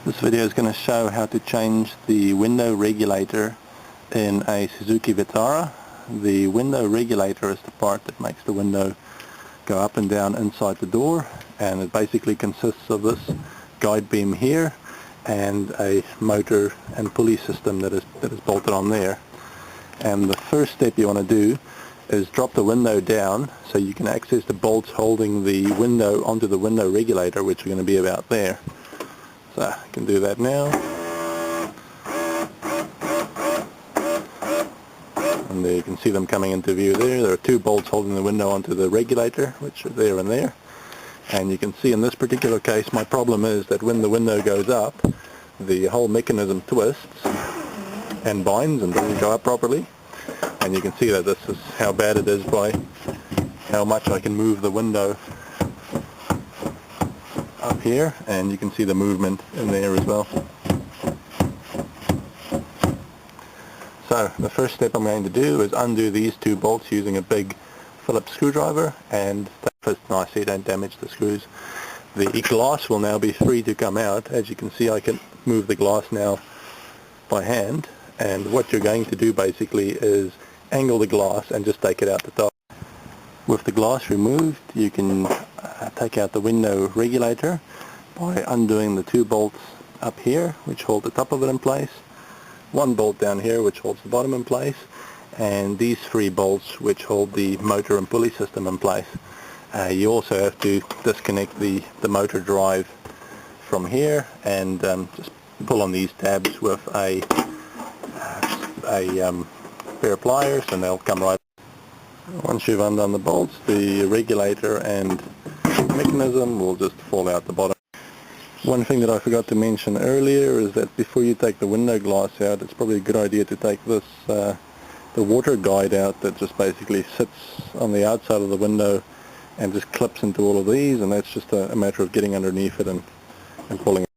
This video is going to show how to change the window regulator in a Suzuki Vitara. The window regulator is the part that makes the window go up and down inside the door, and it basically consists of this guide beam here and a motor and pulley system that is bolted on there. And the first step you want to do is drop the window down so you can access the bolts holding the window onto the window regulator, which are going to be about there. So I can do that now. And there you can see them coming into view there. There are two bolts holding the window onto the regulator, which are there and there. And you can see in this particular case my problem is that when the window goes up, the whole mechanism twists and binds and doesn't go up properly. And you can see that this is how bad it is by how much I can move the window up here, and you can see the movement in there as well. So the first step I'm going to do is undo these two bolts using a big Phillips screwdriver, and that fits nicely, don't damage the screws. The glass will now be free to come out. As you can see, I can move the glass now by hand, and what you're going to do basically is angle the glass and just take it out the top. With the glass removed, you can take out the window regulator by undoing the two bolts up here, which hold the top of it in place, one bolt down here which holds the bottom in place, and these three bolts which hold the motor and pulley system in place. You also have to disconnect the motor drive from here and just pull on these tabs with a pair of pliers, and they'll come right. Once you've undone the bolts, the regulator and mechanism will just fall out the bottom. One thing that I forgot to mention earlier is that before you take the window glass out, it's probably a good idea to take this the water guide out that just basically sits on the outside of the window and just clips into all of these, and that's just a matter of getting underneath it and pulling it.